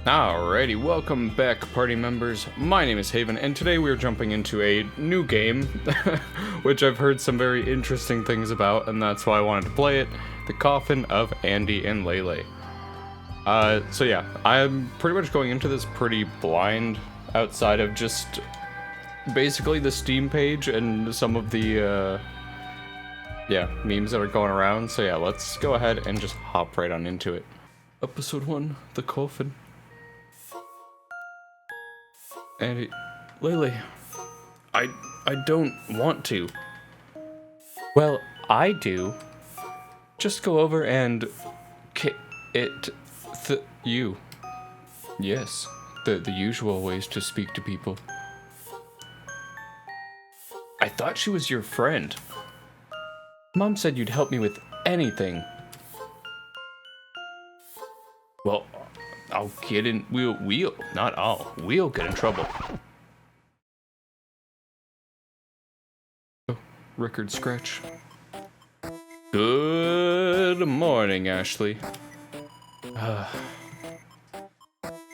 Alrighty, welcome back, party members. My name is Haven, and today we are jumping into a new game, which I've heard some very interesting things about, and that's why I wanted to play it, the Coffin of Andy and Leyley. So yeah, I'm pretty much going into this pretty blind, outside of just basically the Steam page and some of the, memes that are going around. So yeah, let's go ahead and just hop right on into it. Episode 1, the Coffin. Andy, Leyley, I don't want to. Well, I do. Just go over and you. Yes, the usual ways to speak to people. I thought she was your friend. Mom said you'd help me with anything. Well, I'll get in. We'll get in trouble. Oh, record scratch. Good morning, Ashley.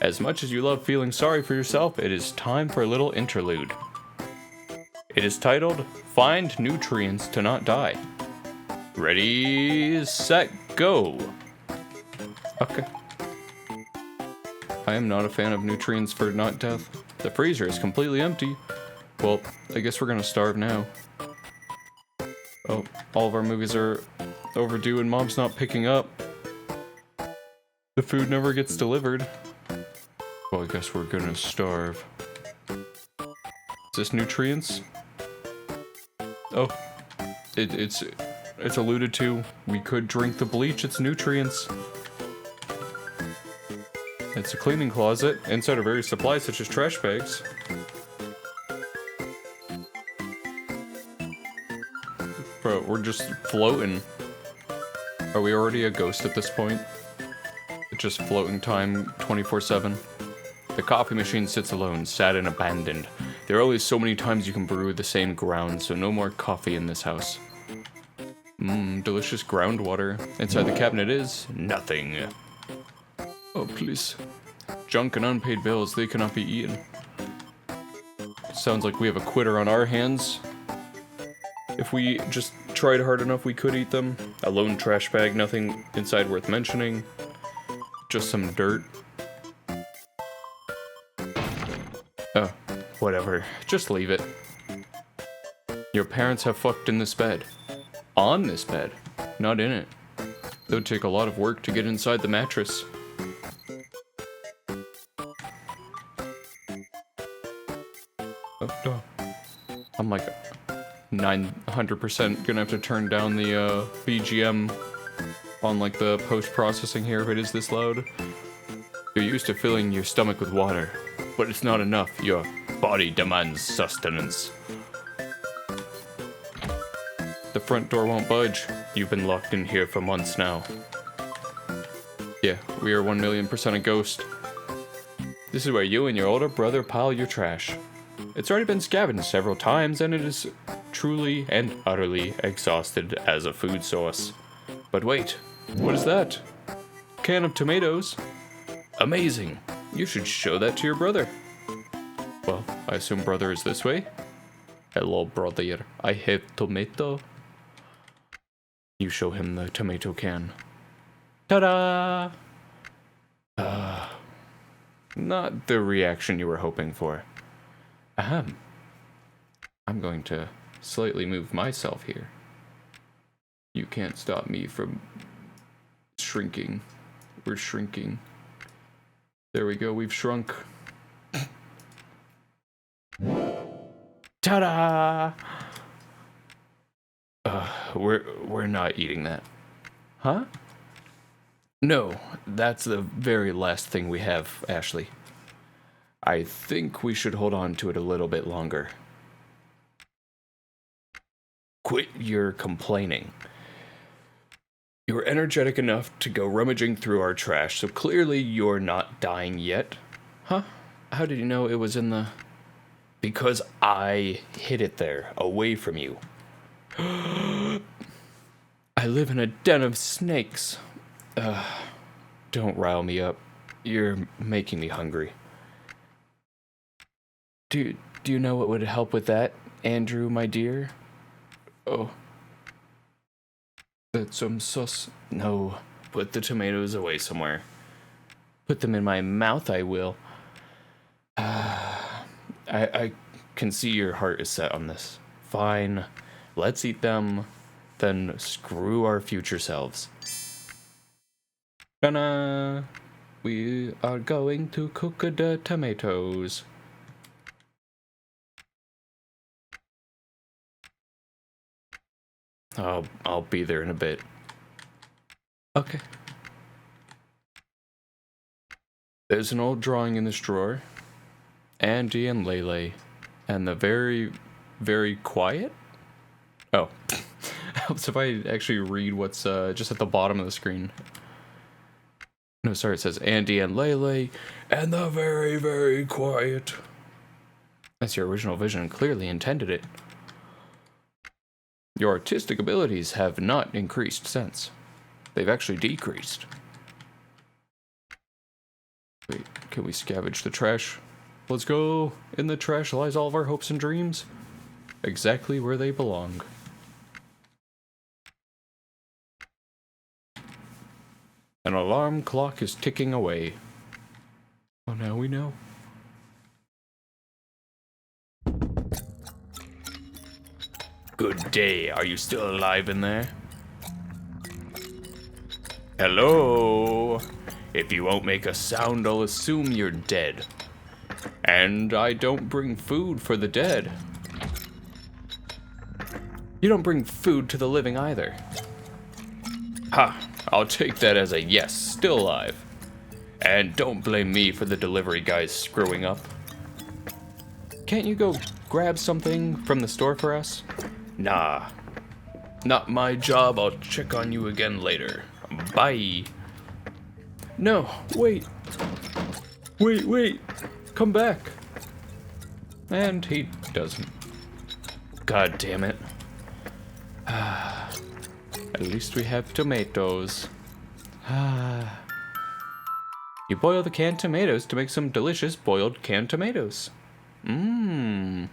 As much as you love feeling sorry for yourself, it is time for a little interlude. It is titled, Find Nutrients to Not Die. Ready, set, go. Okay. I am not a fan of nutrients for not death. The freezer is completely empty. Well, I guess we're gonna starve now. Oh, all of our movies are overdue and Mom's not picking up. The food never gets delivered. Well, I guess we're gonna starve. Is this nutrients? Oh, it's alluded to. We could drink the bleach, it's nutrients. It's a cleaning closet. Inside are various supplies such as trash bags. Bro, we're just floating. Are we already a ghost at this point? It's just floating time 24/7. The coffee machine sits alone, sad and abandoned. There are only so many times you can brew the same ground, so no more coffee in this house. Delicious groundwater. Inside the cabinet is nothing. Oh, please. Junk and unpaid bills, they cannot be eaten. Sounds like we have a quitter on our hands. If we just tried hard enough, we could eat them. A lone trash bag, nothing inside worth mentioning. Just some dirt. Oh, whatever. Just leave it. Your parents have fucked in this bed. On this bed, not in it. It would take a lot of work to get inside the mattress. I'm like 900% gonna have to turn down the BGM on like the post-processing here if it is this loud. You're used to filling your stomach with water, but it's not enough. Your body demands sustenance. The front door won't budge. You've been locked in here for months now. Yeah, we are 1,000,000% a ghost. This is where you and your older brother pile your trash. It's already been scavenged several times, and it is truly and utterly exhausted as a food source. But wait, what is that? Can of tomatoes? Amazing. You should show that to your brother. Well, I assume brother is this way. Hello, brother. I have tomato. You show him the tomato can. Ta-da! Not the reaction you were hoping for. Ahem. I'm going to slightly move myself here. You can't stop me from shrinking. We're shrinking. There we go, we've shrunk. Ta-da! We're not eating that. Huh? No, that's the very last thing we have, Ashley. I think we should hold on to it a little bit longer. Quit your complaining. You're energetic enough to go rummaging through our trash, so clearly you're not dying yet. Huh? How did you know it was in the... Because I hid it there, away from you. I live in a den of snakes. Don't rile me up. You're making me hungry. Do you know what would help with that, Andrew, my dear? Oh. That's some sauce. No. Put the tomatoes away somewhere. Put them in my mouth, I will. I can see your heart is set on this. Fine. Let's eat them. Then screw our future selves. Ta-da! We are going to cook the tomatoes. I'll be there in a bit. Okay. There's an old drawing in this drawer. Andy and Leyley. And the very, very quiet? Oh. Helps if I actually read what's just at the bottom of the screen. No, sorry, it says Andy and Leyley. And the very, very quiet. That's your original vision clearly intended it. Your artistic abilities have not increased since. They've actually decreased. Wait, can we scavenge the trash? Let's go. In the trash lies all of our hopes and dreams. Exactly where they belong. An alarm clock is ticking away. Oh, now we know. Good day. Are you still alive in there? Hello? If you won't make a sound, I'll assume you're dead. And I don't bring food for the dead. You don't bring food to the living either. Ha! I'll take that as a yes, still alive. And don't blame me for the delivery guys screwing up. Can't you go grab something from the store for us? Nah. Not my job. I'll check on you again later. Bye. No, wait. Wait. Come back. And he doesn't. God damn it. At least we have tomatoes. You boil the canned tomatoes to make some delicious boiled canned tomatoes. Mmm.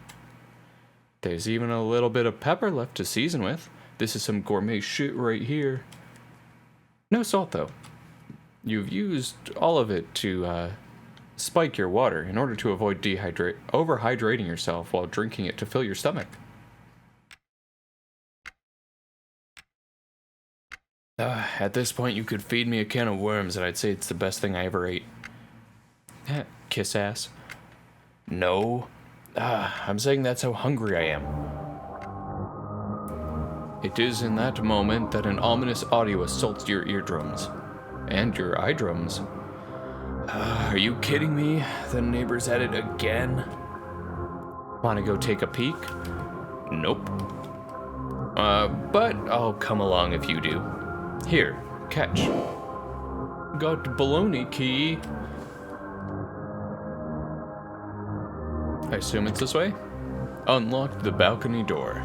There's even a little bit of pepper left to season with. This is some gourmet shit right here. No salt, though. You've used all of it to spike your water in order to avoid overhydrating yourself while drinking it to fill your stomach. At this point, you could feed me a can of worms and I'd say it's the best thing I ever ate. Kiss ass. No. I'm saying that's how hungry I am. It is in that moment that an ominous audio assaults your eardrums. And your eye drums. Are you kidding me? The neighbor's at it again? Wanna go take a peek? Nope. But I'll come along if you do. Here, catch. Got baloney key. I assume it's this way? Unlock the balcony door.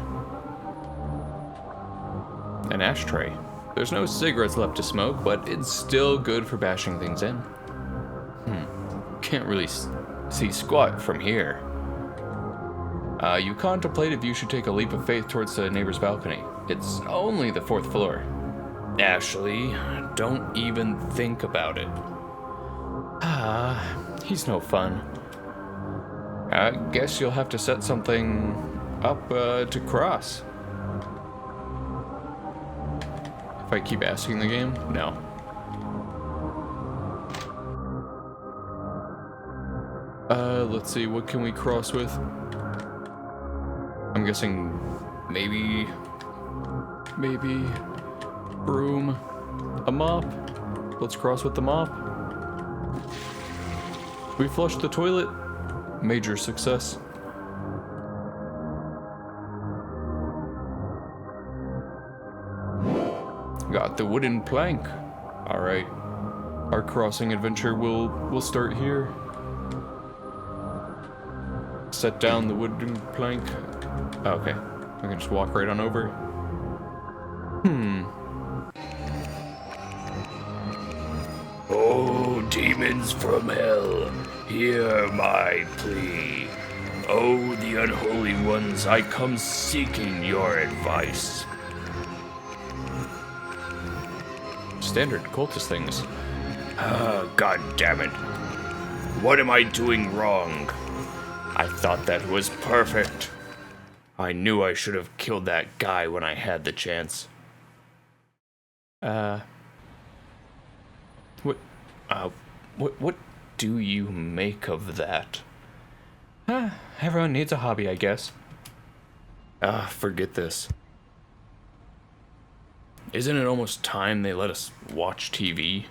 An ashtray. There's no cigarettes left to smoke, but it's still good for bashing things in. Can't really see squat from here. You contemplate if you should take a leap of faith towards the neighbor's balcony. It's only the 4th floor. Ashley, don't even think about it. He's no fun. I guess you'll have to set something up to cross. If I keep asking the game? No. Let's see, what can we cross with? I'm guessing maybe broom, a mop. Let's cross with the mop. We flushed the toilet. Major success. Got the wooden plank. All right, our crossing adventure will start here. Set down the wooden plank. Okay, I can just walk right on over. Oh, deep Demons from hell, hear my plea. Oh, the unholy ones, I come seeking your advice. Standard cultist things. God damn it. What am I doing wrong? I thought that was perfect. I knew I should have killed that guy when I had the chance. What do you make of that? Everyone needs a hobby, I guess. Forget this. Isn't it almost time they let us watch TV?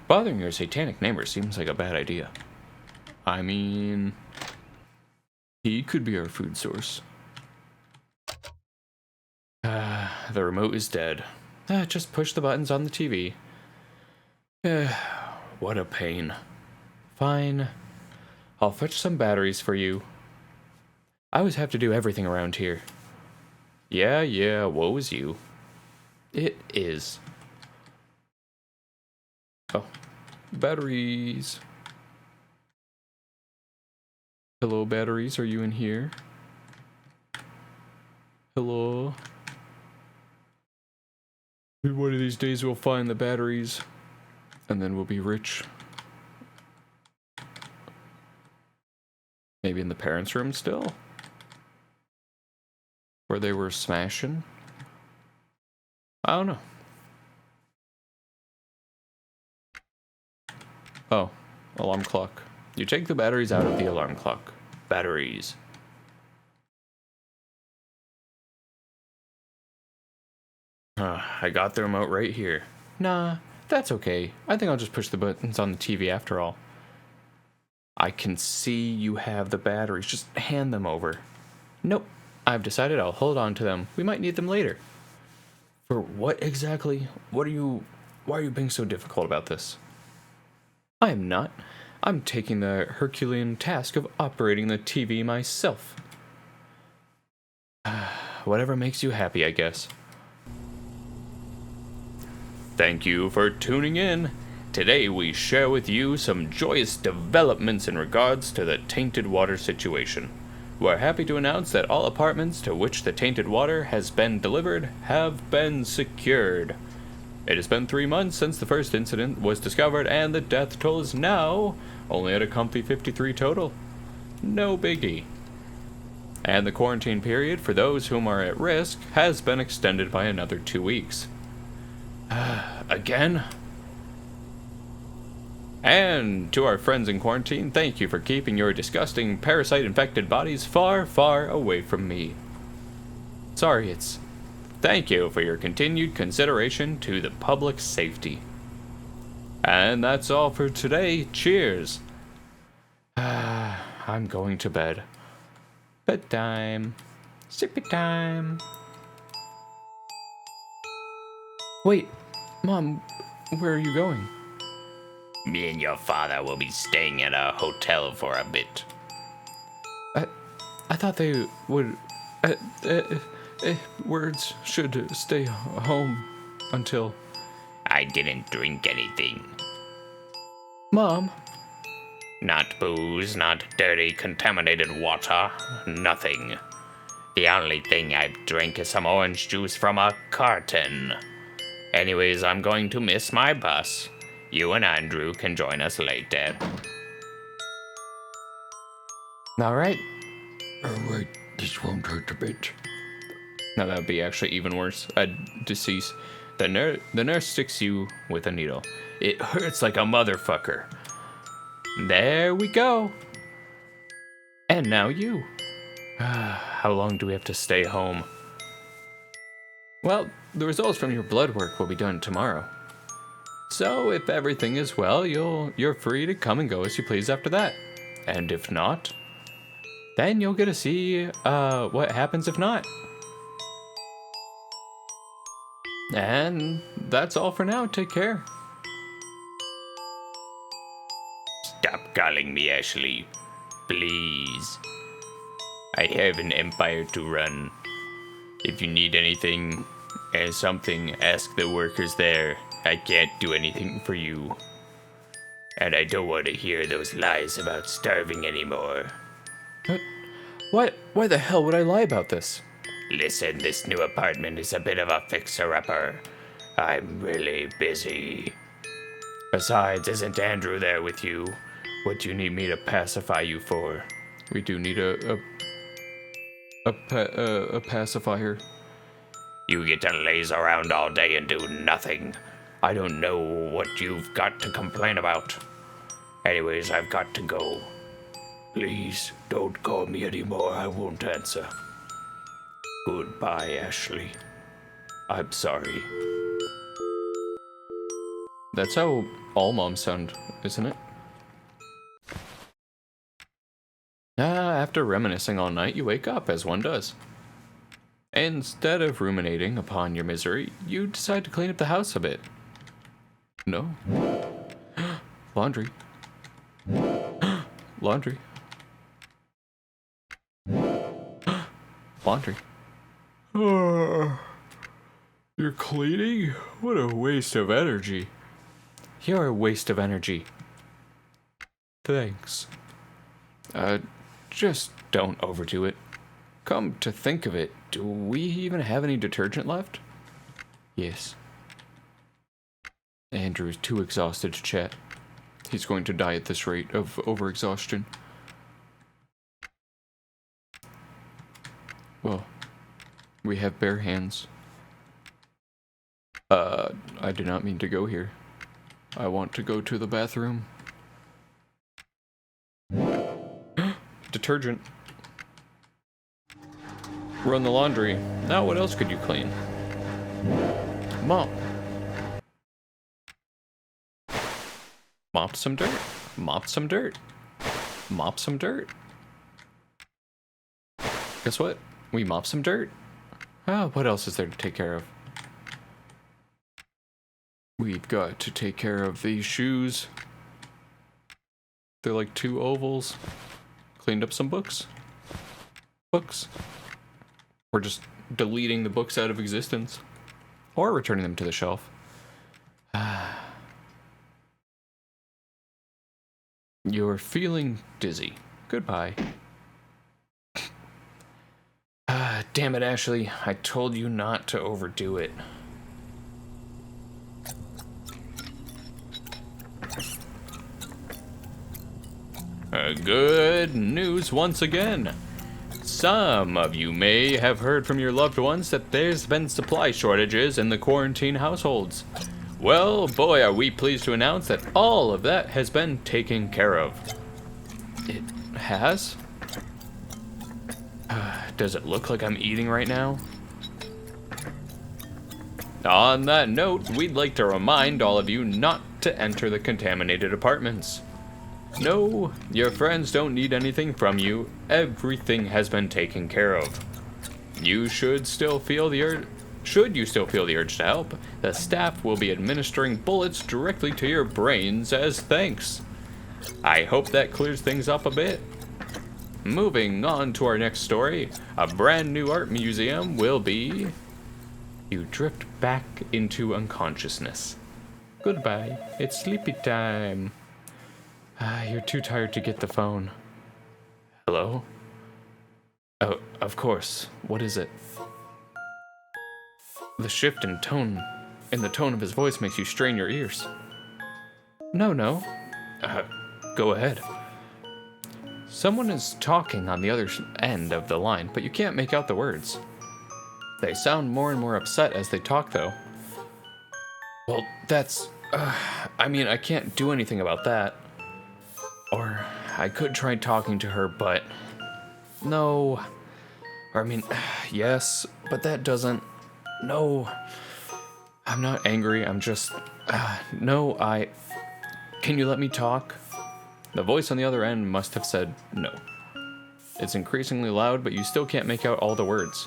Bothering your satanic neighbor seems like a bad idea. I mean, he could be our food source. The remote is dead. Just push the buttons on the TV. What a pain. Fine. I'll fetch some batteries for you. I always have to do everything around here. Yeah, woe is you. It is. Oh, batteries. Hello, batteries, are you in here? Hello? One of these days we'll find the batteries, and then we'll be rich. Maybe in the parents' room still? Where they were smashing? I don't know. Oh, alarm clock. You take the batteries out of the alarm clock. Batteries. I got the remote right here. Nah, that's okay. I think I'll just push the buttons on the TV after all. I can see you have the batteries. Just hand them over. Nope. I've decided I'll hold on to them. We might need them later. For what exactly? Why are you being so difficult about this? I am not. I'm taking the Herculean task of operating the TV myself. Whatever makes you happy, I guess. Thank you for tuning in. Today we share with you some joyous developments in regards to the tainted water situation. We're happy to announce that all apartments to which the tainted water has been delivered have been secured. It has been 3 months since the first incident was discovered, and the death toll is now only at a comfy 53 total. No biggie. And the quarantine period for those whom are at risk has been extended by another 2 weeks. Again? And to our friends in quarantine, thank you for keeping your disgusting parasite-infected bodies far, far away from me. Sorry, it's... Thank you for your continued consideration to the public's safety. And that's all for today. Cheers. I'm going to bed. Bedtime. Sippy time. Wait, Mom, where are you going? Me and your father will be staying at a hotel for a bit. I thought they would... words should stay home until... I didn't drink anything. Mom? Not booze, not dirty, contaminated water, nothing. The only thing I've drank is some orange juice from a carton. Anyways, I'm going to miss my bus. You and Andrew can join us later. Alright. Alright, this won't hurt a bit. No, that would be actually even worse. Deceased. The nurse sticks you with a needle. It hurts like a motherfucker. There we go. And now you. How long do we have to stay home? Well, the results from your blood work will be done tomorrow. So if everything is well, you're free to come and go as you please after that. And if not, then you'll get to see what happens if not. And that's all for now. Take care. Stop calling me Ashley, please. I have an empire to run. If you need anything, something, ask the workers there. I can't do anything for you. And I don't want to hear those lies about starving anymore. What? Why the hell would I lie about this? Listen, this new apartment is a bit of a fixer-upper. I'm really busy. Besides, isn't Andrew there with you? What do you need me to pacify you for? We do need a pacifier. You get to laze around all day and do nothing. I don't know what you've got to complain about. Anyways, I've got to go. Please, don't call me anymore. I won't answer. Goodbye, Ashley. I'm sorry. That's how all moms sound, isn't it? After reminiscing all night, you wake up, as one does. Instead of ruminating upon your misery, you decide to clean up the house a bit. No. Laundry. Laundry. Laundry. You're cleaning? What a waste of energy. You're a waste of energy. Thanks. Just don't overdo it. Come to think of it, do we even have any detergent left? Yes. Andrew is too exhausted to chat. He's going to die at this rate of overexhaustion. Well, we have bare hands. I do not mean to go here. I want to go to the bathroom. Detergent. Run the laundry. Now what else could you clean? Mop. Mop some dirt. Mop some dirt. Mop some dirt. Guess what? We mop some dirt. What else is there to take care of? We've got to take care of these shoes. They're like 2 ovals. Cleaned up some books. Books. We're just deleting the books out of existence. Or returning them to the shelf. You're feeling dizzy. Goodbye. Damn it, Ashley. I told you not to overdo it. Good news once again. Some of you may have heard from your loved ones that there's been supply shortages in the quarantine households. Well, boy, are we pleased to announce that all of that has been taken care of. It has? Does it look like I'm eating right now? On that note, we'd like to remind all of you not to enter the contaminated apartments. No, your friends don't need anything from you. Everything has been taken care of. You should still feel the urge. Should you still feel the urge to help, the staff will be administering bullets directly to your brains as thanks. I hope that clears things up a bit. Moving on to our next story, a brand new art museum will be... You drift back into unconsciousness. Goodbye, it's sleepy time. You're too tired to get the phone. Hello? Oh, of course. What is it? The shift in the tone of his voice makes you strain your ears. No. Go ahead. Someone is talking on the other end of the line, but you can't make out the words. They sound more and more upset as they talk, though. Well, that's... I can't do anything about that. Or I could try talking to her, but... No. Or yes, but that doesn't... No. I'm not angry, I'm just... No, Can you let me talk? The voice on the other end must have said no. It's increasingly loud, but you still can't make out all the words.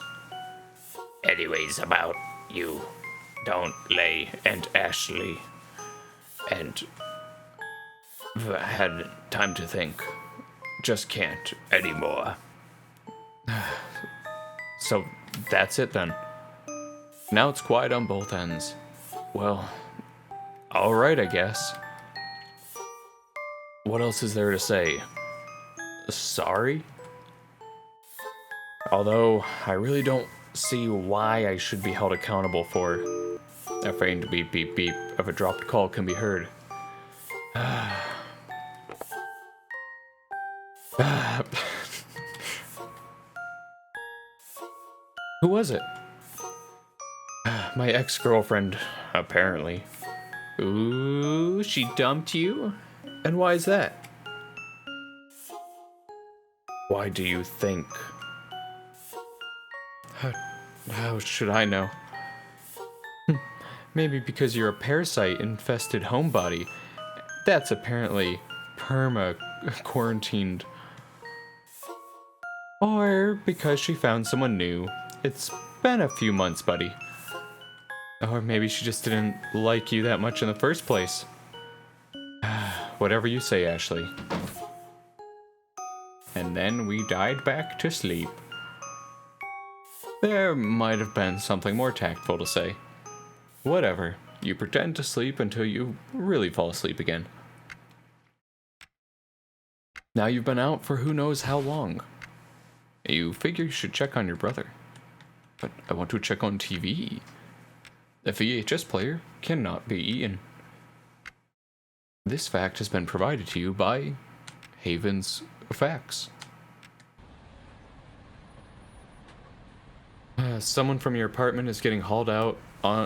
Anyways, about you. Don't Leyley and Ashley. And... had time to think. Just can't anymore. So, that's it then. Now it's quiet on both ends. Well, Alright, I guess. What else is there to say? Sorry? Although, I really don't see why I should be held accountable for a faint beep beep beep of a dropped call can be heard. Who was it? My ex-girlfriend, apparently. Ooh, she dumped you? And why is that? Why do you think? How should I know? Maybe because you're a parasite-infested homebody. That's apparently perma-quarantined. Or because she found someone new. It's been a few months, buddy. Or maybe she just didn't like you that much in the first place. Whatever you say, Ashley. And then we died back to sleep. There might have been something more tactful to say. Whatever. You pretend to sleep until you really fall asleep again. Now you've been out for who knows how long. You figure you should check on your brother. But I want to check on TV. A VHS player cannot be eaten. This fact has been provided to you by Haven's Facts. Someone from your apartment is getting hauled out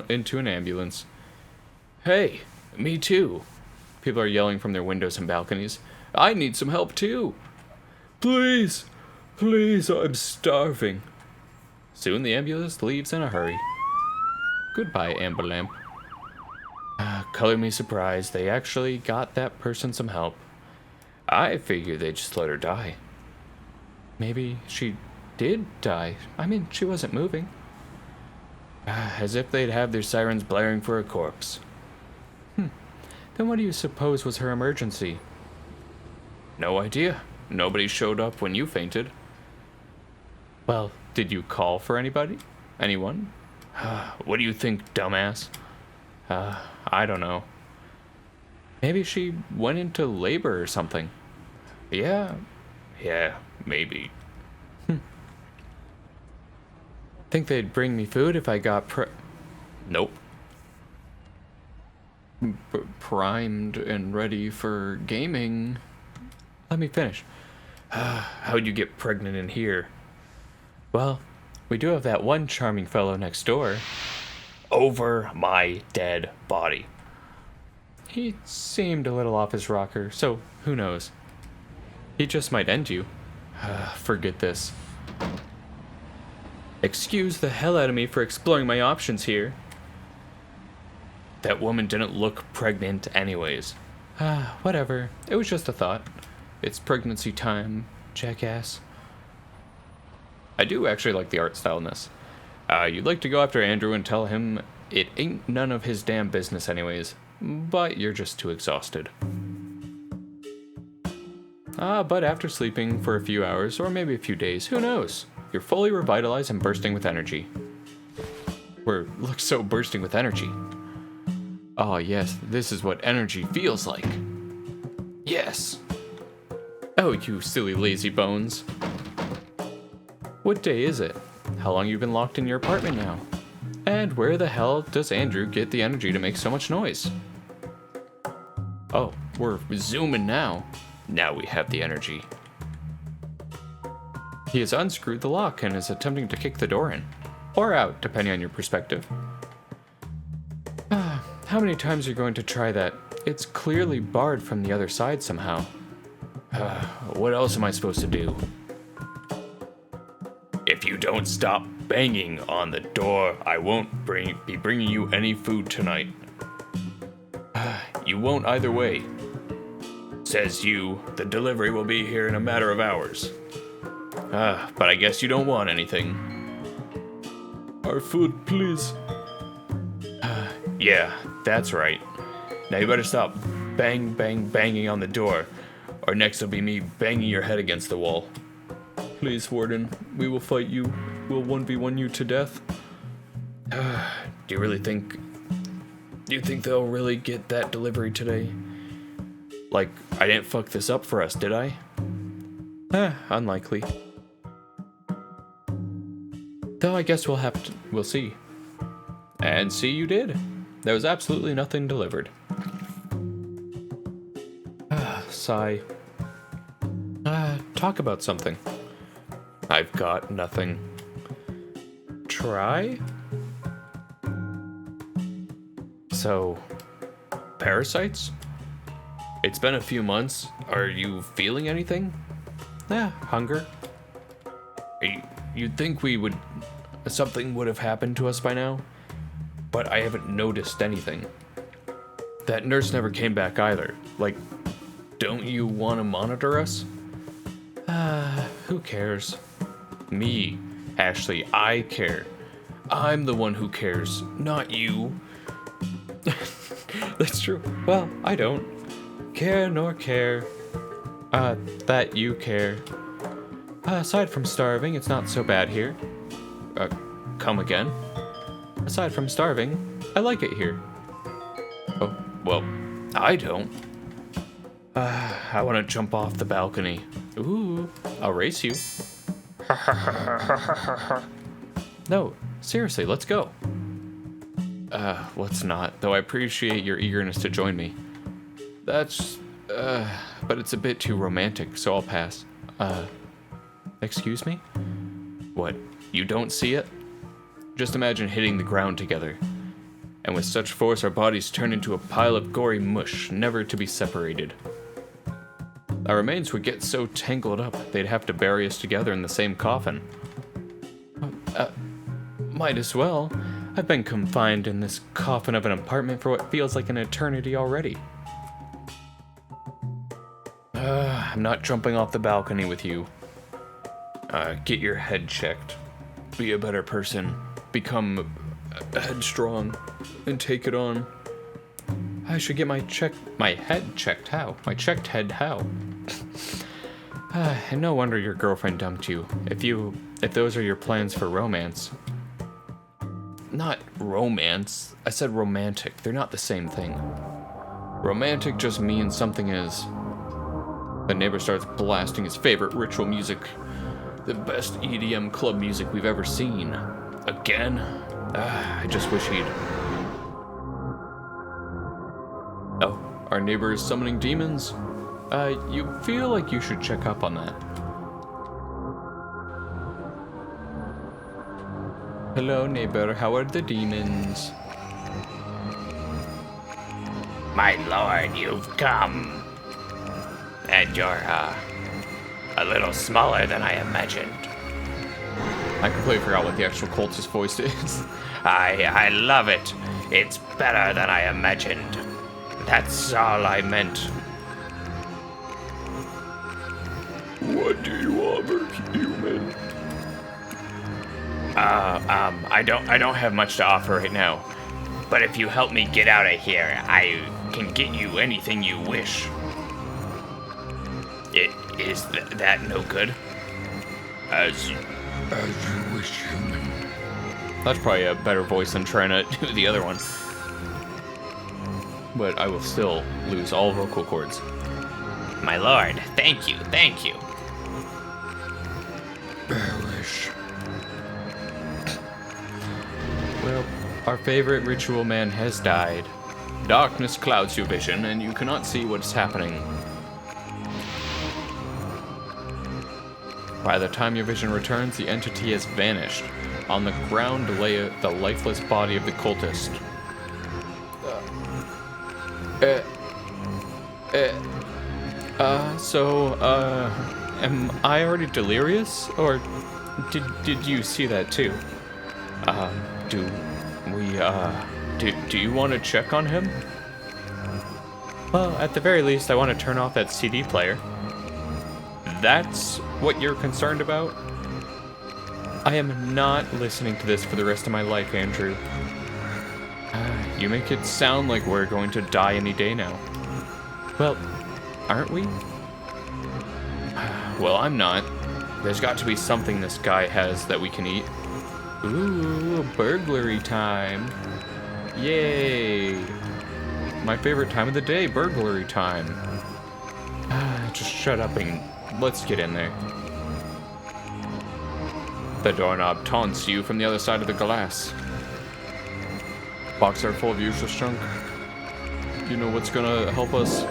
into an ambulance. Hey, me too. People are yelling from their windows and balconies. I need some help too. Please, please, I'm starving. Soon the ambulance leaves in a hurry. Goodbye, Amber Lamp. Color me surprised, they actually got that person some help. I figured they'd just let her die. Maybe she did die. I mean, she wasn't moving. As if they'd have their sirens blaring for a corpse. Then what do you suppose was her emergency? No idea. Nobody showed up when you fainted. Well, did you call for anybody? Anyone? What do you think, dumbass? I don't know. Maybe she went into labor or something. Yeah, maybe. Think they'd bring me food if I got Nope. Primed and ready for gaming. Let me finish. How'd you get pregnant in here? Well, we do have that one charming fellow next door. Over my dead body. He seemed a little off his rocker, so who knows? He just might end you. Forget this. Excuse the hell out of me for exploring my options here. That woman didn't look pregnant anyways. Whatever. It was just a thought. It's pregnancy time, jackass. I do actually like the art style in this. You'd like to go after Andrew and tell him it ain't none of his damn business anyways, but you're just too exhausted. But after sleeping for a few hours, or maybe a few days, who knows? You're fully revitalized and bursting with energy. Look so bursting with energy. Oh yes, this is what energy feels like. Yes. Oh, you silly lazy bones. What day is it? How long you been locked in your apartment now? And where the hell does Andrew get the energy to make so much noise? Oh, we're zooming now. Now we have the energy. He has unscrewed the lock and is attempting to kick the door in. Or out, depending on your perspective. How many times are you going to try that? It's clearly barred from the other side somehow. What else am I supposed to do? If you don't stop banging on the door, I won't be bringing you any food tonight. You won't either way. Says you, the delivery will be here in a matter of hours. But I guess you don't want anything. Our food, please. Yeah, that's right. Now you better stop banging on the door, or next will be me banging your head against the wall. Please, Warden, we will fight you. We'll 1v1 you to death. Do you really think Do you think they'll really get that delivery today? Like, I didn't fuck this up for us, did I? Unlikely. Though I guess we'll see. And see, you did. There was absolutely nothing delivered. Sigh. Talk about something. I've got nothing. Try? So, parasites? It's been a few months. Are you feeling anything? Hunger. You'd think something would have happened to us by now, but I haven't noticed anything. That nurse never came back either. Like, don't you want to monitor us? Who cares? Me, Ashley, I care. I'm the one who cares, not you. That's true. Well, I don't care nor care. That you care. Aside from starving, it's not so bad here. Come again? Aside from starving, I like it here. Oh, well, I don't. I want to jump off the balcony. Ooh, I'll race you. No, seriously, let's go. Let's not, though I appreciate your eagerness to join me. But it's a bit too romantic, so I'll pass. Excuse me? What, you don't see it? Just imagine hitting the ground together. And with such force, our bodies turn into a pile of gory mush, never to be separated. Our remains would get so tangled up, they'd have to bury us together in the same coffin. Might as well. I've been confined in this coffin of an apartment for what feels like an eternity already. I'm not jumping off the balcony with you. Get your head checked. Be a better person. Become headstrong. And take it on. I should get my head checked. How? My checked head how? And no wonder your girlfriend dumped you. If those are your plans for romance. Not romance. I said romantic. They're not the same thing. Romantic just means something is. The neighbor starts blasting his favorite ritual music. The best EDM club music we've ever seen. Again? I just wish he'd... Oh, our neighbor is summoning demons? You feel like you should check up on that. Hello, neighbor. How are the demons? My lord, you've come. And you're, a little smaller than I imagined. I completely forgot what the actual cultist voice is. I love it. It's better than I imagined. That's all I meant. What do you offer, human? I don't have much to offer right now. But if you help me get out of here, I can get you anything you wish. Is that no good? As you wish, human. That's probably a better voice than trying to do the other one. But I will still lose all vocal cords. My lord, thank you. Bearish. Well, our favorite ritual man has died. Darkness clouds your vision, and you cannot see what's happening. By the time your vision returns, the entity has vanished. On the ground lay the lifeless body of the cultist. Am I already delirious? Or did you see that too? Do you want to check on him? Well, at the very least, I want to turn off that CD player. That's what you're concerned about? I am not listening to this for the rest of my life, Andrew. You make it sound like we're going to die any day now. Well, aren't we? Well, I'm not. There's got to be something this guy has that we can eat. Ooh, burglary time. Yay! My favorite time of the day, burglary time. Just shut up and let's get in there. The doorknob taunts you from the other side of the glass. Box are full of useless junk. You know what's gonna help us?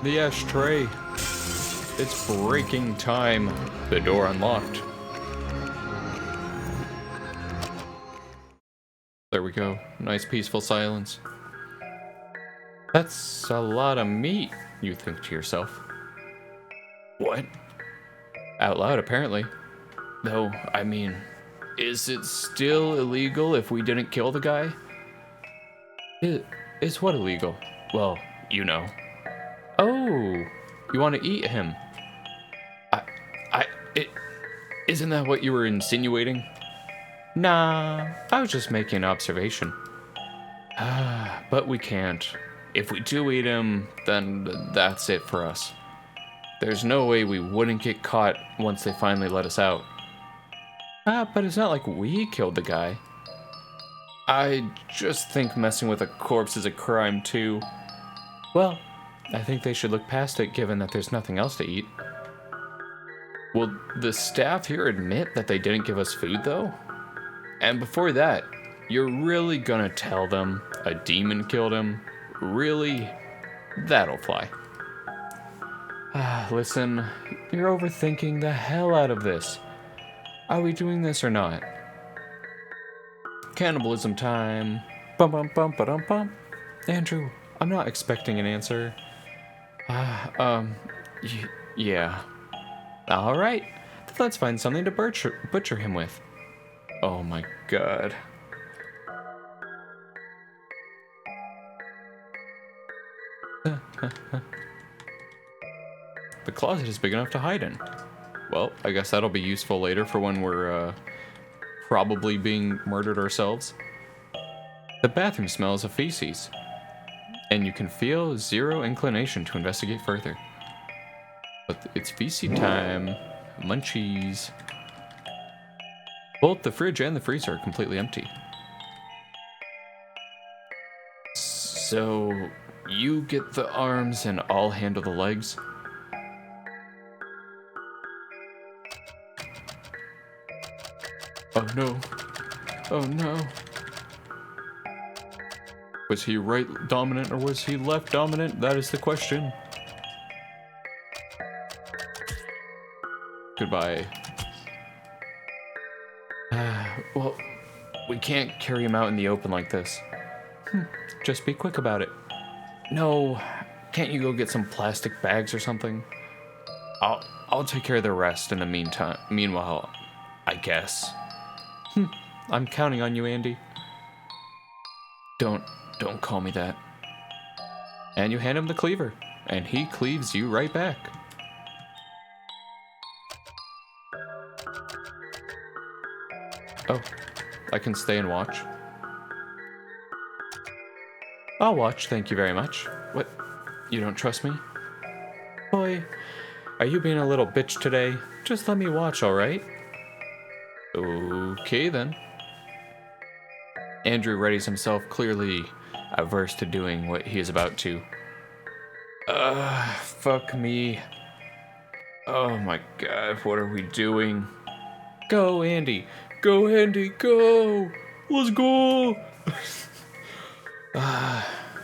The ashtray. It's breaking time. The door unlocked. There we go. Nice peaceful silence. That's a lot of meat, you think to yourself. What? Out loud, apparently. Though, I mean, is it still illegal if we didn't kill the guy? Is what illegal? Well, you know. Oh, you want to eat him? Isn't that what you were insinuating? Nah, I was just making an observation. But we can't. If we do eat him, then that's it for us. There's no way we wouldn't get caught once they finally let us out. But it's not like we killed the guy. I just think messing with a corpse is a crime too. Well, I think they should look past it given that there's nothing else to eat. Will the staff here admit that they didn't give us food though? And before that, you're really gonna tell them a demon killed him? Really? That'll fly. Listen, you're overthinking the hell out of this. Are we doing this or not? Cannibalism time. Bum bum bum ba dum bum. Andrew, I'm not expecting an answer. Yeah. Alright, let's find something to butcher him with. Oh my god. The closet is big enough to hide in. Well, I guess that'll be useful later for when we're probably being murdered ourselves. The bathroom smells of feces, and you can feel zero inclination to investigate further. But it's feces time. Munchies. Both the fridge and the freezer are completely empty. So, you get the arms and I'll handle the legs? Oh no. Oh no. Was he right dominant or was he left dominant? That is the question. Goodbye. Well, we can't carry him out in the open like this. Just be quick about it. No, can't you go get some plastic bags or something? I'll take care of the rest in the meantime. Meanwhile, I guess. I'm counting on you, Andy. Don't call me that. And you hand him the cleaver, and he cleaves you right back. Oh, I can stay and watch. I'll watch, thank you very much. What? You don't trust me? Boy, are you being a little bitch today? Just let me watch, alright? Okay then. Andrew readies himself, clearly averse to doing what he is about to. Fuck me. Oh my god, what are we doing? Go, Andy. Go, Andy, go! Let's go!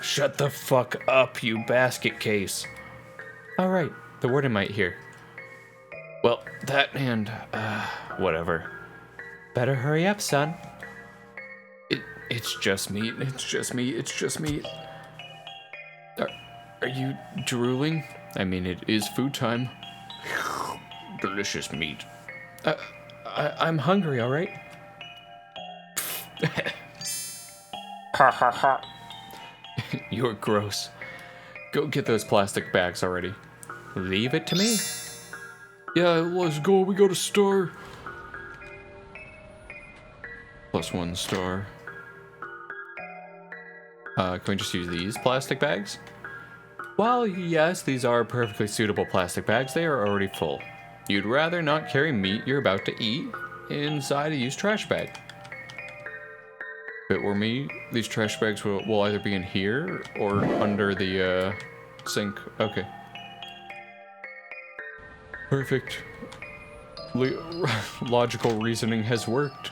Shut the fuck up, you basket case. Alright, the warden might hear. Well, that and, whatever. Better hurry up, son. It's just meat, it's just meat, it's just meat. Are you drooling? I mean, it is food time. Delicious meat. I'm hungry, alright? Ha ha ha. You're gross. Go get those plastic bags already. Leave it to me. Yeah, let's go. We got a star. +1 star. Can we just use these plastic bags? Well, yes, these are perfectly suitable plastic bags. They are already full. You'd rather not carry meat you're about to eat inside a used trash bag. If it were me, these trash bags will either be in here or under the sink. Okay. Perfect. Logical reasoning has worked.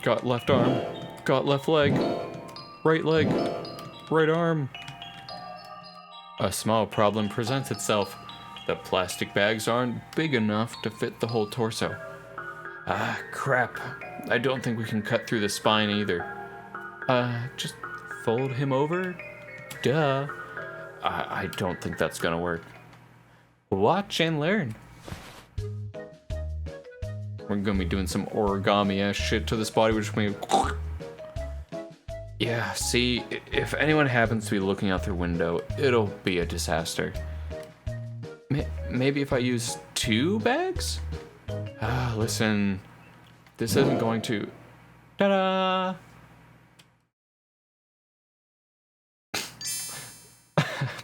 Got left arm. Got left leg. Right leg. Right arm. A small problem presents itself. The plastic bags aren't big enough to fit the whole torso. Ah, crap. I don't think we can cut through the spine either. Just fold him over? Duh. I don't think that's gonna work. Watch and learn. We're gonna be doing some origami-ass shit to this body. We're just gonna be... Yeah, see, if anyone happens to be looking out their window, it'll be a disaster. Maybe if I use 2 bags? Listen, this isn't going to... Ta-da!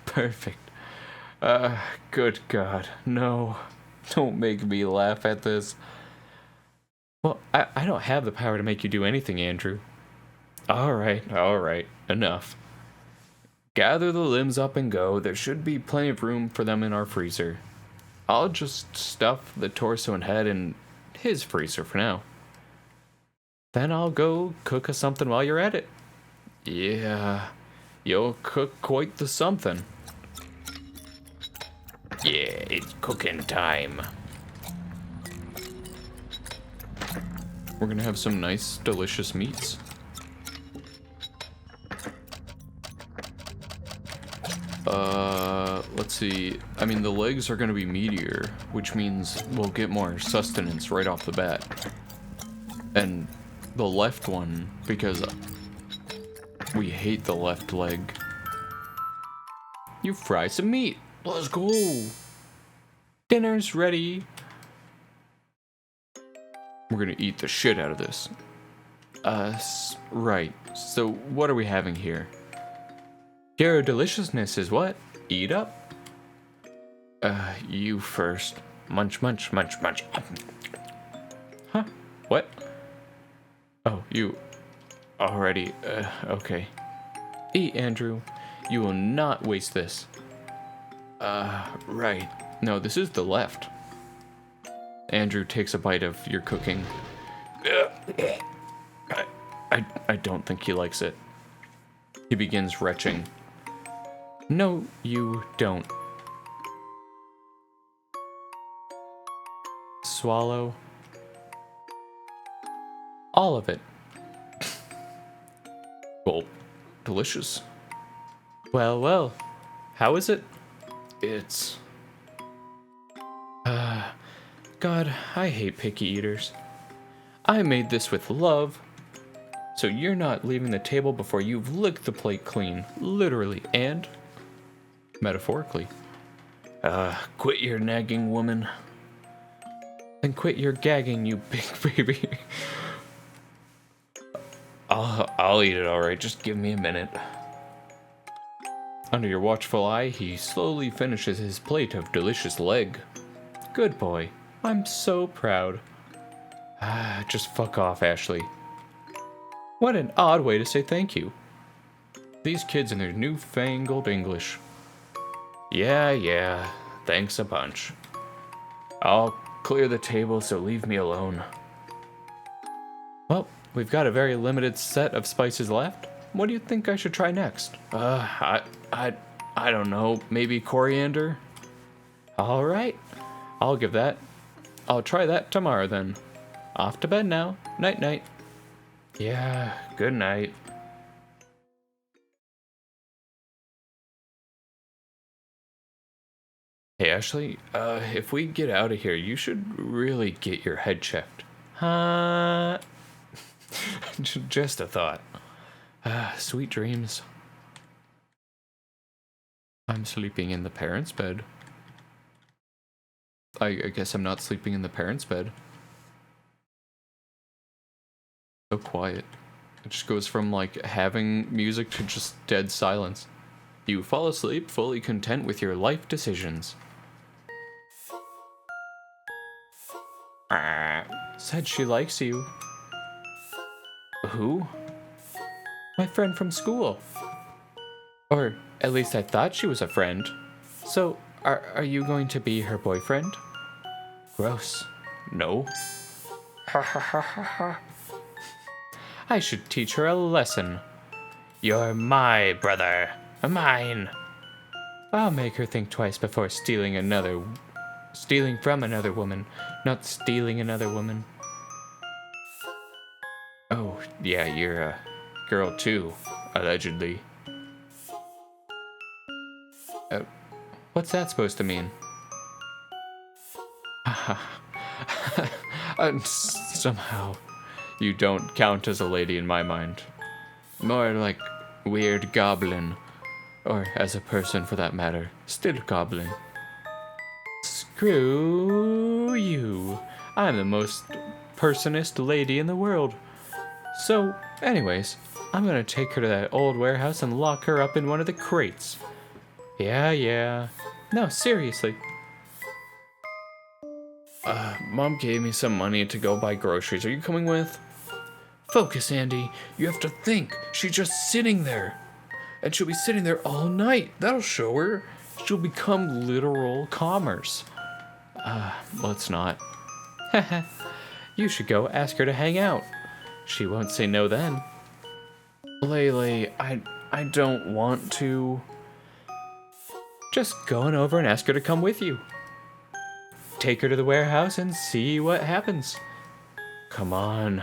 Perfect. Good God, no. Don't make me laugh at this. Well, I don't have the power to make you do anything, Andrew. Alright, enough. Gather the limbs up and go. There should be plenty of room for them in our freezer. I'll just stuff the torso and head in his freezer for now. Then I'll go cook us something while you're at it. Yeah, you'll cook quite the something. Yeah, it's cooking time. We're gonna have some nice, delicious meats. Let's see. I mean, the legs are gonna be meatier, which means we'll get more sustenance right off the bat. And the left one, because we hate the left leg. You fry some meat. Let's go. Dinner's ready. We're gonna eat the shit out of this. Right. So what are we having here? Pure deliciousness is what? Eat up? You first. Munch, munch, munch, munch. Huh? What? Oh, you... Already, okay. Eat, Andrew. You will not waste this. Right. No, this is the left. Andrew takes a bite of your cooking. I don't think he likes it. He begins retching. No, you don't. Swallow. All of it. Well, delicious. Well. How is it? It's... God, I hate picky eaters. I made this with love, so you're not leaving the table before you've licked the plate clean, literally and metaphorically. Quit your nagging, woman. Then quit your gagging, you big baby. I'll eat it, alright, just give me a minute. Under your watchful eye, he slowly finishes his plate of delicious leg. Good boy. I'm so proud. Just fuck off, Ashley. What an odd way to say thank you. These kids and their newfangled English. Yeah, thanks a bunch. I'll clear the table, so leave me alone. Well, we've got a very limited set of spices left. What do you think I should try next? I don't know, maybe coriander? Alright, I'll give that. I'll try that tomorrow then. Off to bed now. Night-night. Yeah, good night. Hey Ashley, if we get out of here, you should really get your head checked. Huh? Just a thought. Sweet dreams. I'm sleeping in the parents' bed. I guess I'm not sleeping in the parents' bed. So quiet. It just goes from like having music to just dead silence. You fall asleep fully content with your life decisions. Said she likes you. Who? My friend from school. Or at least I thought she was a friend. So, are you going to be her boyfriend? Gross. No. Ha ha ha ha ha. I should teach her a lesson. You're my brother. Mine. I'll make her think twice before stealing from another woman, not stealing another woman. Oh, yeah, you're a girl too, allegedly. What's that supposed to mean? Somehow, you don't count as a lady in my mind. More like weird goblin. Or as a person for that matter, still goblin. Screw you. I'm the most personist lady in the world. So, anyways, I'm gonna take her to that old warehouse and lock her up in one of the crates. Yeah. No, seriously. Mom gave me some money to go buy groceries. Are you coming with? Focus, Andy. You have to think. She's just sitting there. And she'll be sitting there all night. That'll show her. She'll become literal commerce. Let's not. You should go ask her to hang out. She won't say no then. Leyley, I don't want to. Just go on over and ask her to come with you. Take her to the warehouse and see what happens. Come on.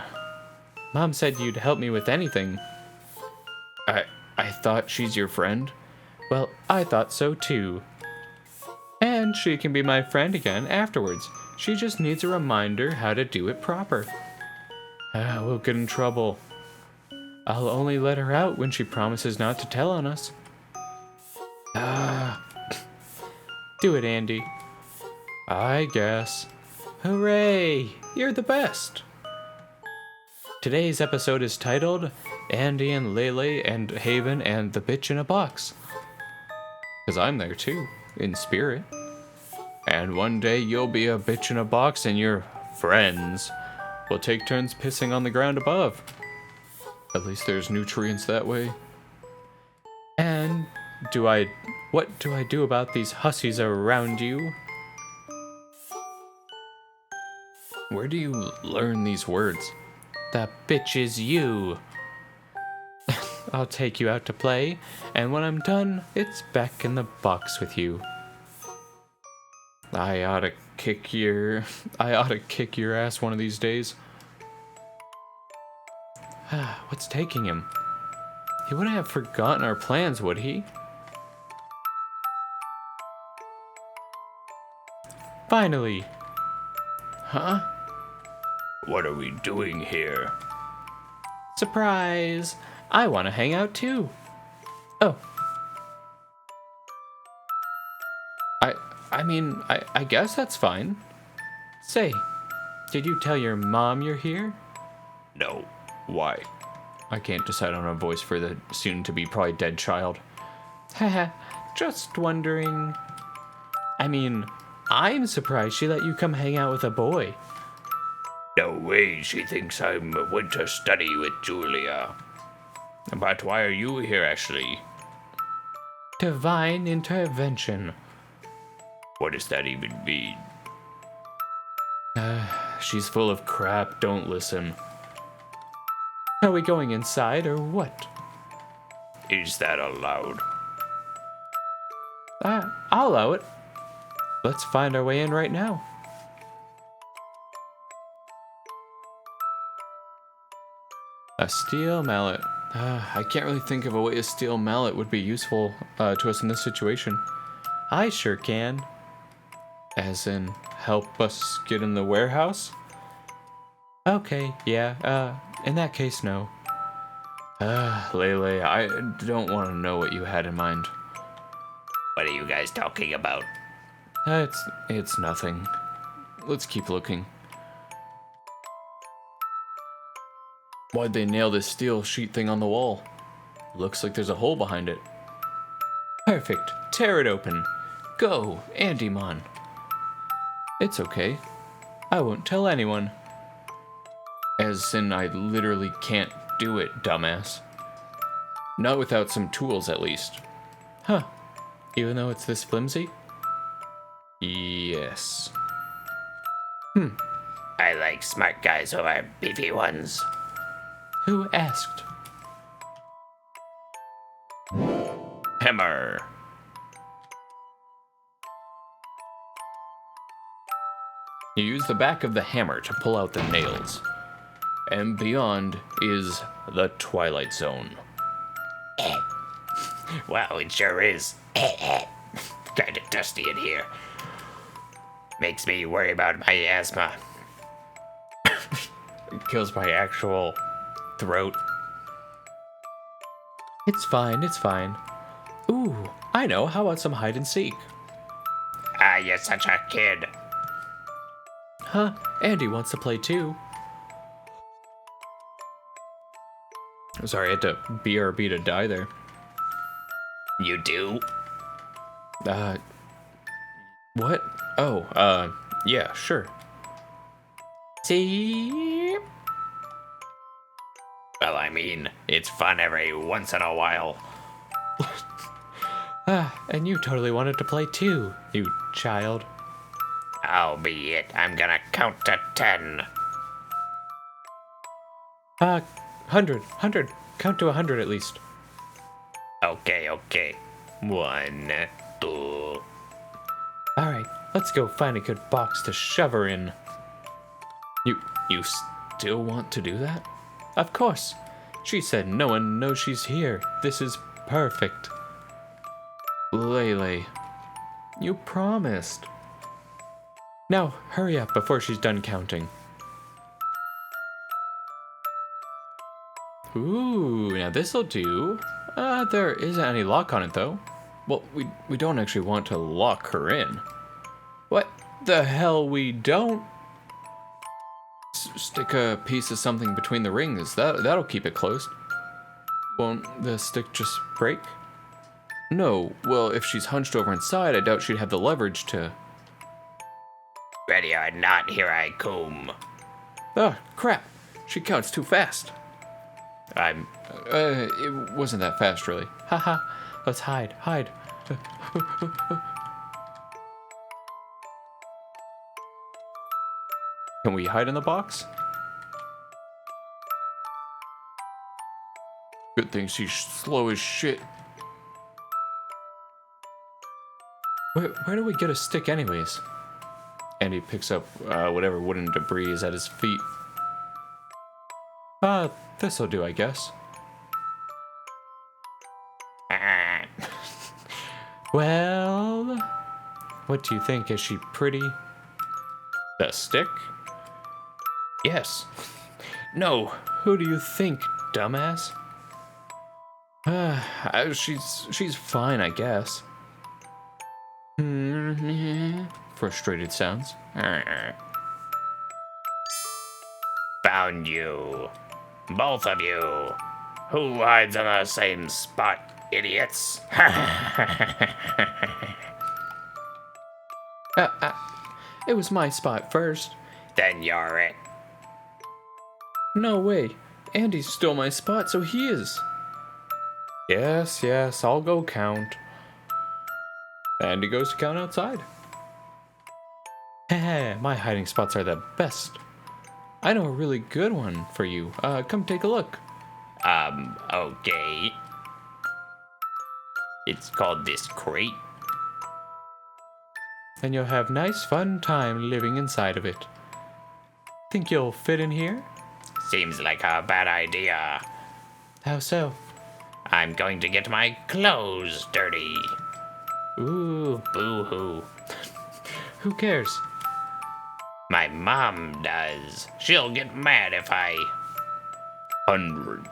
Mom said you'd help me with anything. I thought she's your friend. Well, I thought so too. And she can be my friend again afterwards. She just needs a reminder how to do it proper. We'll get in trouble. I'll only let her out when she promises not to tell on us. Do it, Andy. I guess. Hooray! You're the best! Today's episode is titled Andy and Leyley and Haven and the Bitch in a Box. Because I'm there too, in spirit. And one day you'll be a bitch in a box and your friends will take turns pissing on the ground above. At least there's nutrients that way. And what do I do about these hussies around you? Where do you learn these words? That bitch is you. I'll take you out to play, and when I'm done, it's back in the box with you. I ought to kick your ass one of these days. What's taking him? He wouldn't have forgotten our plans, would he? Finally. Huh? What are we doing here? Surprise! I want to hang out too. Oh. I guess that's fine. Say, did you tell your mom you're here? No. Why? I can't decide on a voice for the soon-to-be probably dead child. Haha, just wondering. I'm surprised she let you come hang out with a boy. No way, she thinks I went to study with Julia. But why are you here, Ashley? Divine intervention. What does that even mean? She's full of crap, don't listen. Are we going inside or what? Is that allowed? I'll allow it. Let's find our way in right now. A steel mallet. I can't really think of a way a steel mallet would be useful to us in this situation. I sure can. As in, help us get in the warehouse? Okay, yeah, in that case, no. Leyley, I don't want to know what you had in mind. What are you guys talking about? It's nothing. Let's keep looking. Why'd they nail this steel sheet thing on the wall? Looks like there's a hole behind it. Perfect. Tear it open. Go, Andymon. It's okay. I won't tell anyone. As in, I literally can't do it, dumbass. Not without some tools, at least. Huh. Even though it's this flimsy? Yes. I like smart guys over beefy ones. Who asked? Hammer. You use the back of the hammer to pull out the nails. And beyond is the Twilight Zone. Wow, it sure is. Kinda dusty in here. Makes me worry about my asthma. It kills my actual throat. It's fine, it's fine. Ooh, I know, how about some hide and seek? Ah, you're such a kid. Huh, Andy wants to play too. Sorry, I had to BRB to die there. You do? What? Oh, yeah, sure. See? Well, I mean, it's fun every once in a while. And you totally wanted to play too, you child. I'll be it. I'm gonna count to 10. 100. Count to 100 at least. Okay. 1, 2. Alright, let's go find a good box to shove her in. You still want to do that? Of course. She said no one knows she's here. This is perfect. Leyley, you promised. Now, hurry up before she's done counting. Ooh, now this'll do. There isn't any lock on it, though. Well, we don't actually want to lock her in. What the hell we don't? Stick a piece of something between the rings. That'll keep it closed. Won't the stick just break? No, well, if she's hunched over inside, I doubt she'd have the leverage to... Ready or not, here I come. Oh, crap. She counts too fast. It wasn't that fast, really. Haha, let's hide. Can we hide in the box? Good thing she's slow as shit. Where do we get a stick anyways? And he picks up whatever wooden debris is at his feet. This'll do, I guess. Well, what do you think? Is she pretty? The stick? Yes. No, who do you think, dumbass? She's fine, I guess. Frustrated sounds. Found you. Both of you. Who hides in the same spot, idiots? It was my spot first. Then you're it. No way. Andy stole my spot, so he is. Yes, I'll go count. Andy goes to count outside. Heh, my hiding spots are the best. I know a really good one for you. Come take a look. Okay. It's called this crate. And you'll have nice fun time living inside of it. Think you'll fit in here? Seems like a bad idea. How so? I'm going to get my clothes dirty. Ooh, Boo-hoo. who cares? My mom does. She'll get mad if I... 100.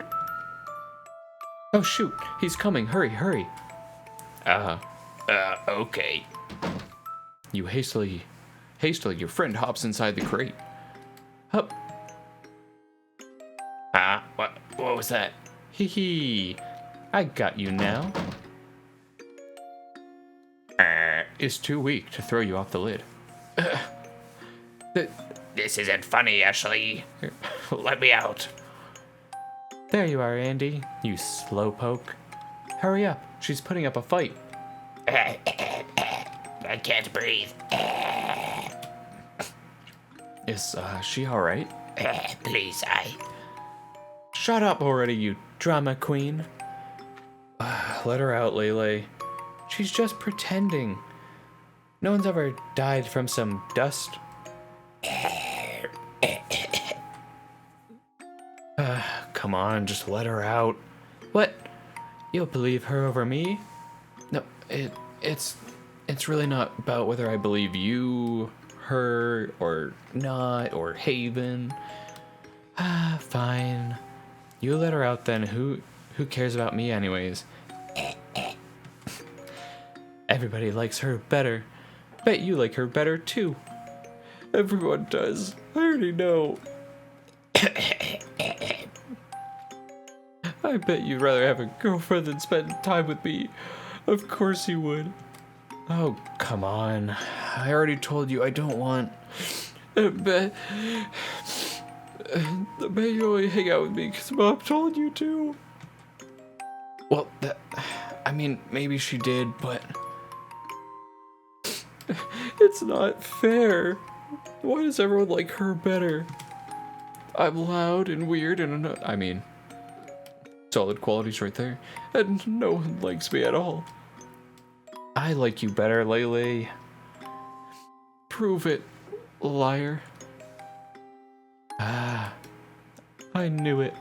Oh shoot, he's coming, hurry. Okay. You hastily, your friend hops inside the crate. Hup. What was that? Hee hee. I got you now. It's too weak to throw you off the lid. This isn't funny, Ashley. Let me out. There you are, Andy, you slowpoke. Hurry up, she's putting up a fight. I can't breathe. Is she alright? Please, Shut up already, you drama queen. Let her out, Leyley. She's just pretending. No one's ever died from some dust. Come on, just let her out. What? You'll believe her over me? No, it's really not about whether I believe you, her, or not, or Haven. Fine. You let her out then. Who cares about me anyways? Everybody likes her better. Bet you like her better too. Everyone does. I already know. I bet you'd rather have a girlfriend than spend time with me. Of course you would. Oh, come on. I already told you I don't want... bet you only hang out with me because Mom told you to. Well, I mean, maybe she did, but... It's not fair. Why does everyone like her better? I'm loud and weird and... I mean... solid qualities right there. And no one likes me at all. I like you better, Leyley. Prove it, liar. I knew it.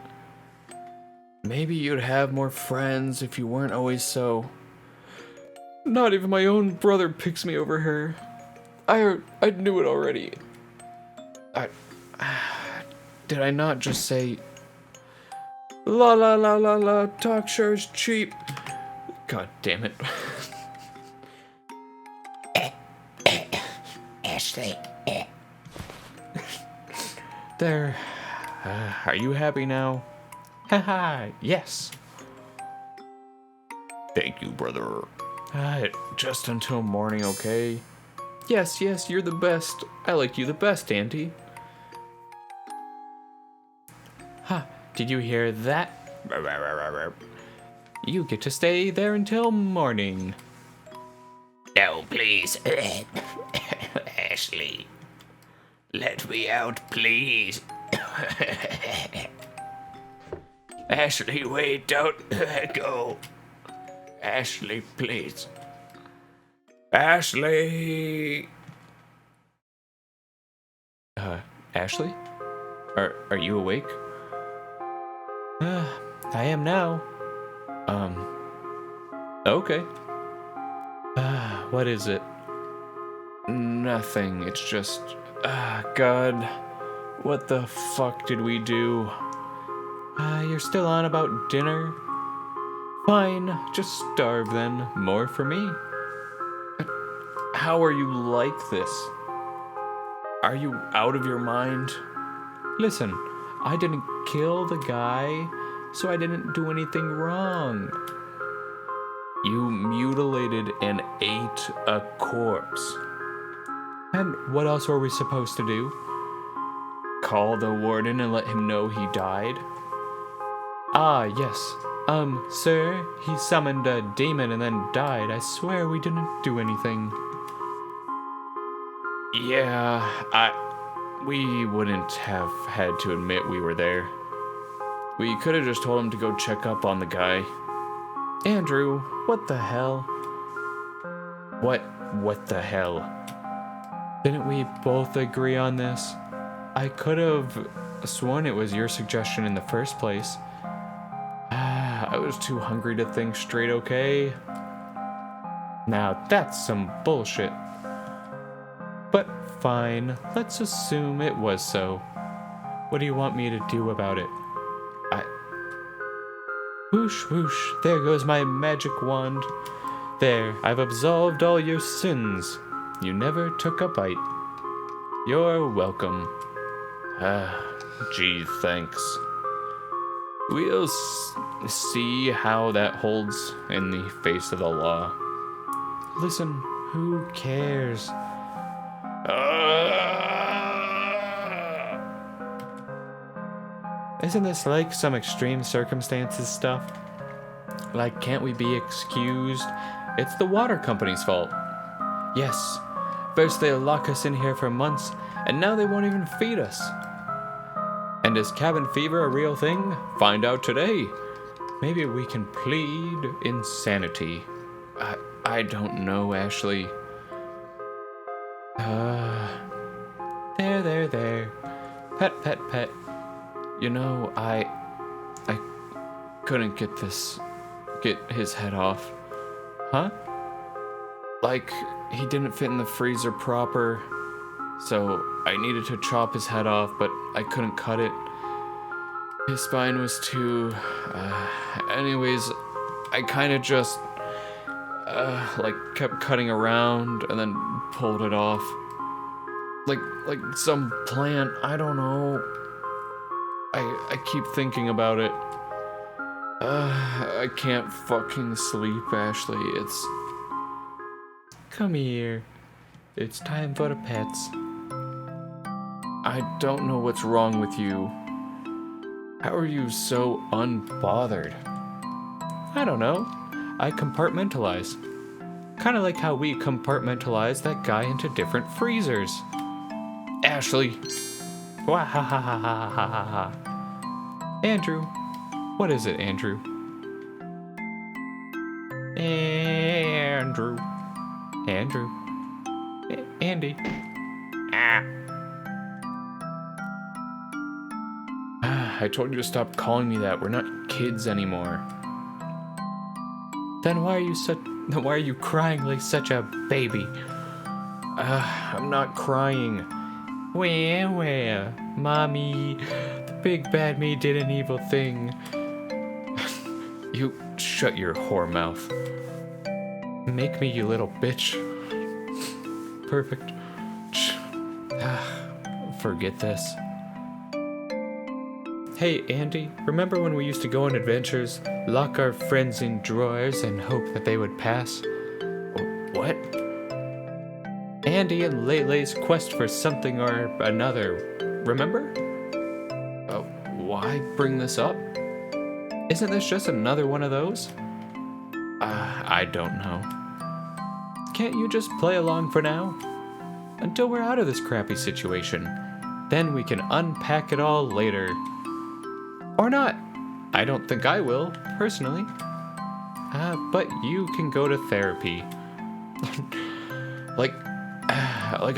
Maybe you'd have more friends if you weren't always so... Not even my own brother picks me over her. I knew it already. Did I not just say... La la la la la, talk sure is cheap. God damn it. Ashley. There. Are you happy now? Haha, yes. Thank you, brother. Just until morning, okay? Yes, you're the best. I like you the best, Auntie. Ha, did you hear that? You get to stay there until morning. No, please. Ashley. Let me out, please. Ashley, wait, don't go. Ashley, please. Ashley. Ashley? Are you awake? I am now. Okay. What is it? Nothing. It's just... God. What the fuck did we do? You're still on about dinner? Fine, just starve then. More for me. How are you like this? Are you out of your mind? Listen, I didn't kill the guy, so I didn't do anything wrong. You mutilated and ate a corpse. And what else were we supposed to do? Call the warden and let him know he died? Ah, yes. Sir, he summoned a demon and then died. I swear we didn't do anything. Yeah, we wouldn't have had to admit we were there. We could have just told him to go check up on the guy. Andrew, what the hell? What the hell? Didn't we both agree on this? I could have sworn it was your suggestion in the first place. I was too hungry to think straight, okay? Now that's some bullshit. But fine, let's assume it was so. What do you want me to do about it? Whoosh, whoosh, there goes my magic wand. There, I've absolved all your sins. You never took a bite. You're welcome. Gee, thanks. We'll see how that holds in the face of the law. Listen, who cares? Isn't this like some extreme circumstances stuff? Like, can't we be excused? It's the water company's fault. Yes. First they lock us in here for months, and now they won't even feed us. And is cabin fever a real thing? Find out today. Maybe we can plead insanity. I don't know, Ashley. There. Pet. You know, I couldn't get his head off. Huh? Like, he didn't fit in the freezer proper, so I needed to chop his head off, but I couldn't cut it. His spine was too... anyways, I kind of just, kept cutting around and then pulled it off. Like some plant, I don't know. I keep thinking about it. I can't fucking sleep, Ashley. Come here. It's time for the pets. I don't know what's wrong with you. How are you so unbothered? I don't know. I compartmentalize. Kind of like how we compartmentalize that guy into different freezers. Ashley. Wahahahahaha. Andrew. What is it, Andrew? Andrew. Andy. I told you to stop calling me that. We're not kids anymore. Then why are you crying like such a baby? I'm not crying. Where? Mommy, the big bad me did an evil thing. You shut your whore mouth. Make me, you little bitch. Perfect. Forget this. Hey, Andy, remember when we used to go on adventures, lock our friends in drawers and hope that they would pass? What? Andy and Leyley's quest for something or another, remember? Why bring this up? Isn't this just another one of those? I don't know. Can't you just play along for now? Until we're out of this crappy situation. Then we can unpack it all later. Or not. I don't think I will, personally. But you can go to therapy. like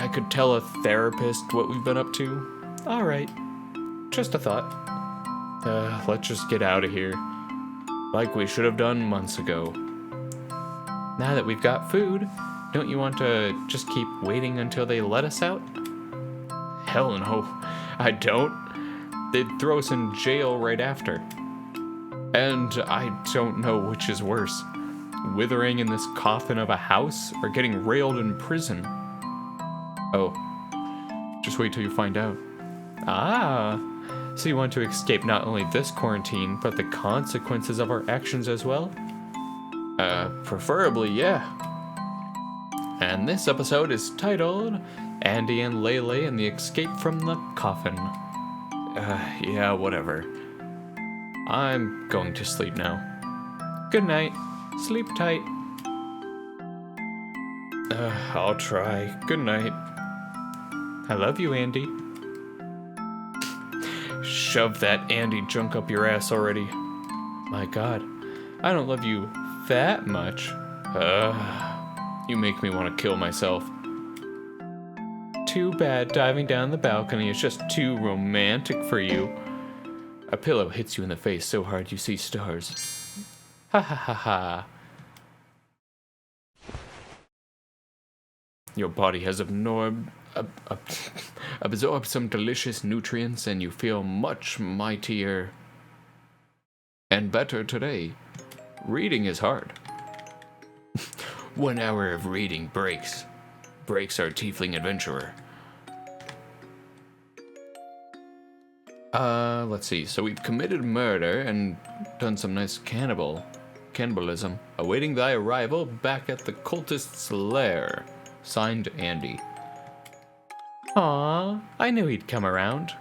I could tell a therapist what we've been up to. Alright. Just a thought. Let's just get out of here. Like we should have done months ago. Now that we've got food, don't you want to just keep waiting until they let us out? Hell no, I don't. They'd throw us in jail right after. And I don't know which is worse. Withering in this coffin of a house or getting railed in prison. Oh, just wait till you find out. So you want to escape not only this quarantine, but the consequences of our actions as well? Preferably, yeah. And this episode is titled Andy and Leyley and the Escape from the Coffin. Yeah, whatever. I'm going to sleep now. Good night. Sleep tight. I'll try. Good night. I love you, Andy. Shove that Andy junk up your ass already. My God, I don't love you that much. You make me want to kill myself. Too bad diving down the balcony is just too romantic for you. A pillow hits you in the face so hard you see stars. Ha ha ha ha. Your body has absorbed some delicious nutrients and you feel much mightier and better today. Reading is hard. 1 hour of reading breaks our tiefling adventurer. Let's see. So we've committed murder and done some nice cannibalism. Awaiting thy arrival back at the cultist's lair. Signed, Andy. Aw, I knew he'd come around.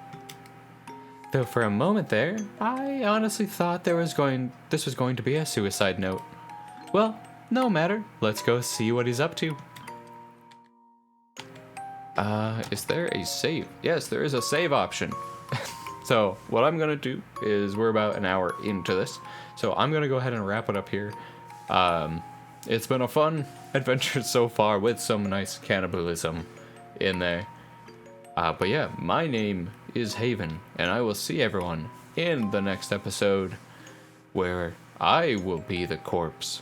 Though for a moment there, I honestly thought this was going to be a suicide note. Well, no matter. Let's go see what he's up to. Is there a save? Yes, there is a save option. So what I'm gonna do is, we're about an hour into this, so I'm gonna go ahead and wrap it up here. It's been a fun adventure so far with some nice cannibalism in there. But yeah, my name is Haven, and I will see everyone in the next episode, where I will be the corpse.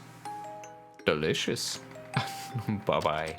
Delicious. Bye-bye.